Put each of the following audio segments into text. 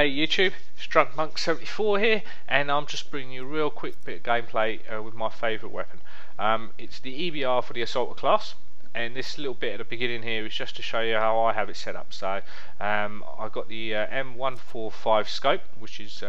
Hey YouTube, it's DrunkMonk74 here, and I'm just bringing you a real quick bit of gameplay with my favourite weapon. It's the EBR for the Assaulter class, and this little bit at the beginning here is just to show you how I have it set up. So I've got the M145 scope, which is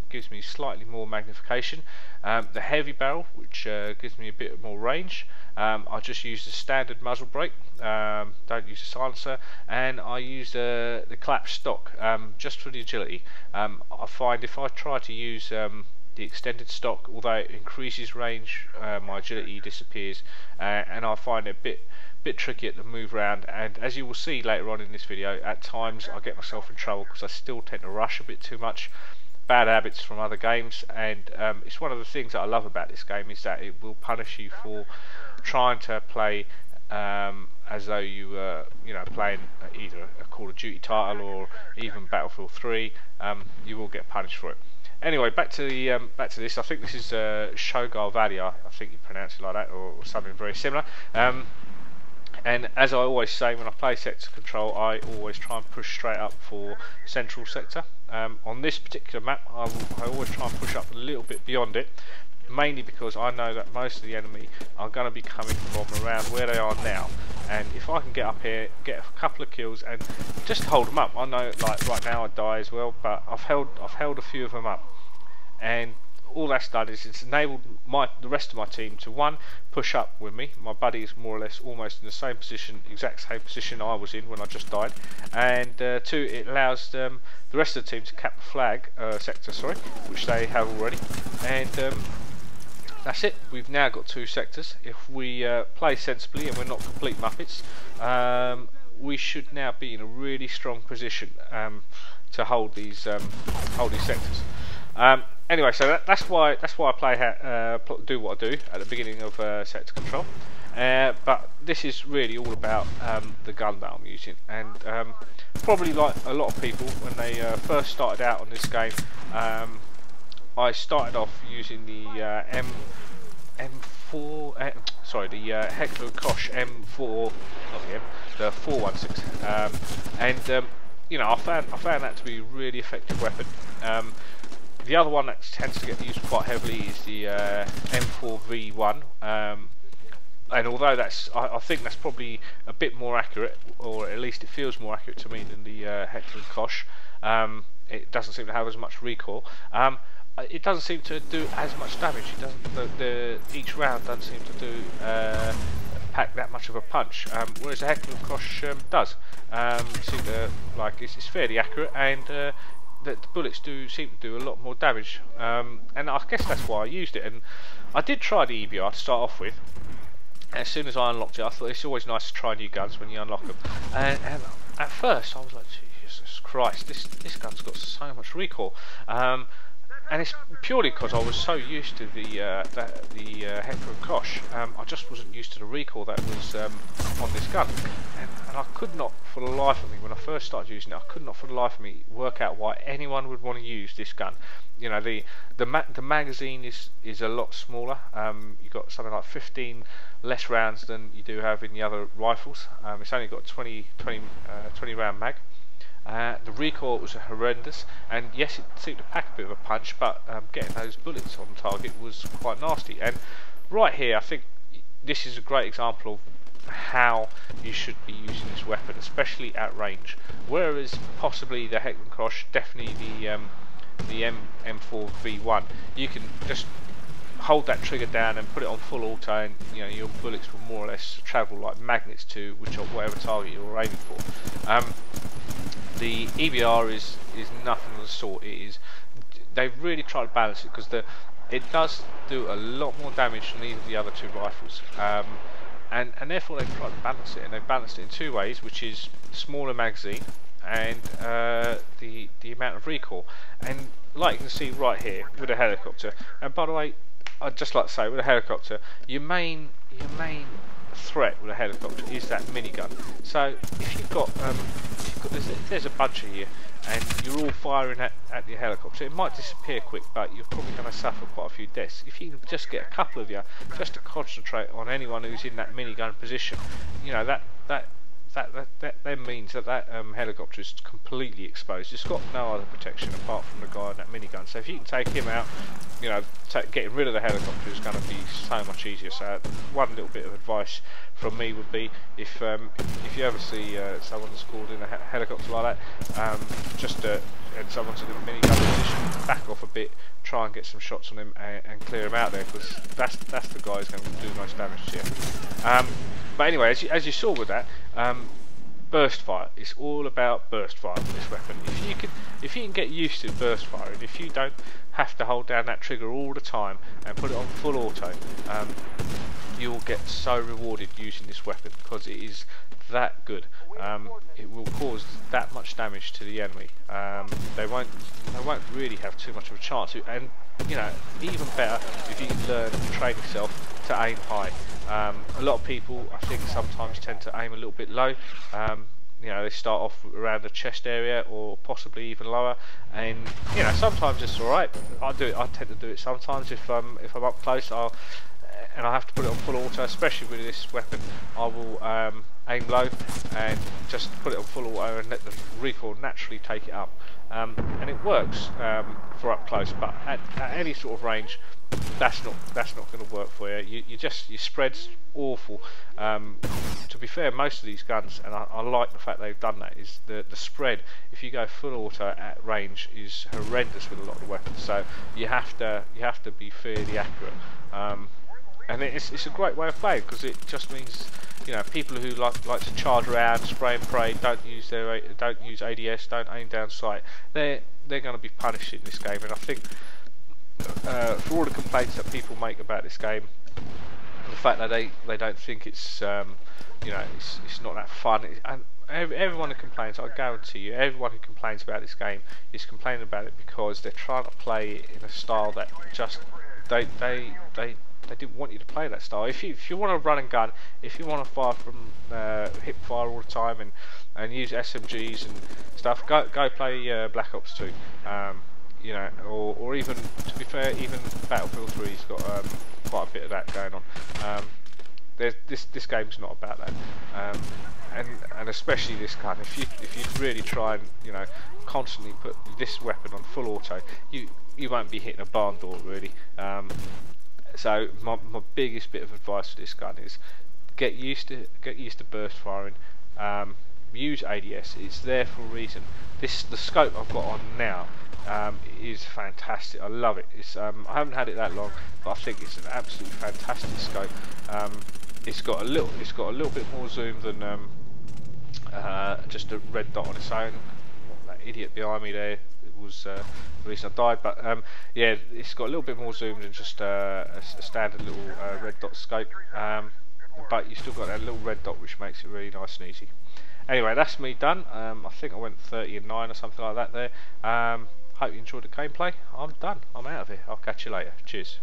gives me slightly more magnification, the heavy barrel, which gives me a bit more range. I just use the standard muzzle brake, don't use a silencer, and I use the clap stock just for the agility. I find if I try to use the extended stock, although it increases range, my agility disappears, and I find it a bit trickier to move around. And as you will see later on in this video, at times I get myself in trouble because I still tend to rush a bit too much. Bad habits from other games, and it's one of the things that I love about this game is that it will punish you for trying to play as though you were, playing either a Call of Duty title or even Battlefield 3. You will get punished for it. Anyway, back to this. I think this is Shogar Valley. I think you pronounce it like that, or something very similar. And as I always say, when I play sector control, I always try and push straight up for central sector. On this particular map, I always try and push up a little bit beyond it, mainly because I know that most of the enemy are going to be coming from around where they are now, and if I can get up here, get a couple of kills and just hold them up. I know, like right now I die as well, but I've held a few of them up, and all that's done is it's enabled the rest of my team to, one, push up with me. My buddy is more or less almost in the same position, exact same position I was in when I just died, and two, it allows the rest of the team to cap the flag sector, which they have already, and that's it. We've now got two sectors. If we play sensibly and we're not complete muppets, we should now be in a really strong position to hold these sectors. Anyway, so that's why I play do what I do at the beginning of sector control. But this is really all about the gun that I'm using, and probably like a lot of people when they first started out on this game, I started off using the M4, the Heckler & Koch M4, not the M, the 416, and I found that to be a really effective weapon. The other one that tends to get used quite heavily is the M4V1, and although I think that's probably a bit more accurate, or at least it feels more accurate to me than the Heckler & Koch. It doesn't seem to have as much recoil. It doesn't seem to do as much damage. It doesn't. Each round doesn't seem to do pack that much of a punch. Whereas the Heckler & Koch does. Seem to, it's fairly accurate, and the bullets do seem to do a lot more damage. And I guess that's why I used it. And I did try the EBR to start off with. As soon as I unlocked it, I thought it's always nice to try new guns when you unlock them. And at first, I was like, Jesus Christ, this gun's got so much recoil. And it's purely because I was so used to the Heckler & Koch. I just wasn't used to the recoil that was on this gun, and I could not, for the life of me, when I first started using it, I could not for the life of me work out why anyone would want to use this gun. The magazine is a lot smaller. You've got something like 15 less rounds than you do have in the other rifles. It's only got 20 round mag. The recoil was horrendous, and yes, it seemed to pack a bit of a punch, but getting those bullets on target was quite nasty. And right here, I think this is a great example of how you should be using this weapon, especially at range. Whereas possibly the Heckler & Koch, definitely the M4V1, you can just hold that trigger down and put it on full auto, and your bullets will more or less travel like magnets to whatever target you're aiming for. The EBR is nothing of the sort. They've really tried to balance it, because it does do a lot more damage than either of the other two rifles, and therefore they've tried to balance it, and they've balanced it in two ways, which is smaller magazine and the amount of recoil. And like you can see right here with a helicopter, and by the way, I'd just like to say, with a helicopter, your main threat with a helicopter is that minigun. So if you've got, there's a bunch of you, and you're all firing at your helicopter, it might disappear quick, but you're probably going to suffer quite a few deaths. If you can just get a couple of you just to concentrate on anyone who's in that minigun position, that that then means that helicopter is completely exposed. It's got no other protection apart from the guy on that minigun. So if you can take him out, you know, getting rid of the helicopter is going to be so much easier. So one little bit of advice from me would be, if you ever see someone that's called in a helicopter like that, and someone's in a minigun position, back off a bit, try and get some shots on him and clear him out there, because that's the guy who's going to do the most damage to you. But anyway, as you saw with that, burst fire. It's all about burst fire with this weapon. If you can get used to burst firing, if you don't have to hold down that trigger all the time and put it on full auto, you'll get so rewarded using this weapon, because it is that good. It will cause that much damage to the enemy. They won't really have too much of a chance. And you know, even better if you can learn and train yourself to aim high. A lot of people, I think, sometimes tend to aim a little bit low. You know, they start off around the chest area or possibly even lower, and you know, sometimes it's alright. I tend to do it sometimes if I'm up close. And I have to put it on full auto, especially with this weapon. I will aim low and just put it on full auto and let the recoil naturally take it up. And it works for up close, but at any sort of range, that's not going to work for you. Your spread's awful. To be fair, most of these guns, and I like the fact they've done that, is the spread, if you go full auto at range, is horrendous with a lot of weapons. So you have to be fairly accurate. And it's a great way of playing, because it just means, you know, people who like to charge around, spray and pray, don't use ADS, don't aim down sight, they're going to be punished in this game. And I think for all the complaints that people make about this game, the fact that they don't think it's you know, it's not that fun, and everyone who complains, I guarantee you, everyone who complains about this game is complaining about it because they're trying to play it in a style that just they didn't want you to play that style. If you want to run and gun, if you want to fire from hip fire all the time and use SMGs and stuff, go play Black Ops 2. You know, or even, to be fair, even Battlefield 3's got quite a bit of that going on. This game's not about that, and especially this gun. If you really try and, you know, constantly put this weapon on full auto, you won't be hitting a barn door really. So my biggest bit of advice for this gun is get used to burst firing. Use ADS. It's there for a reason. The scope I've got on now is fantastic. I love it. I haven't had it that long, but I think it's an absolutely fantastic scope. It's got a little bit more zoom than just a red dot on its own. That idiot behind me there was the reason I died, but yeah, it's got a little bit more zoom than just a standard little red dot scope, but you still got that little red dot, which makes it really nice and easy. Anyway, that's me done. I think I went 30 and 9 or something like that there. Hope you enjoyed the gameplay. I'm done. I'm out of here. I'll catch you later. Cheers.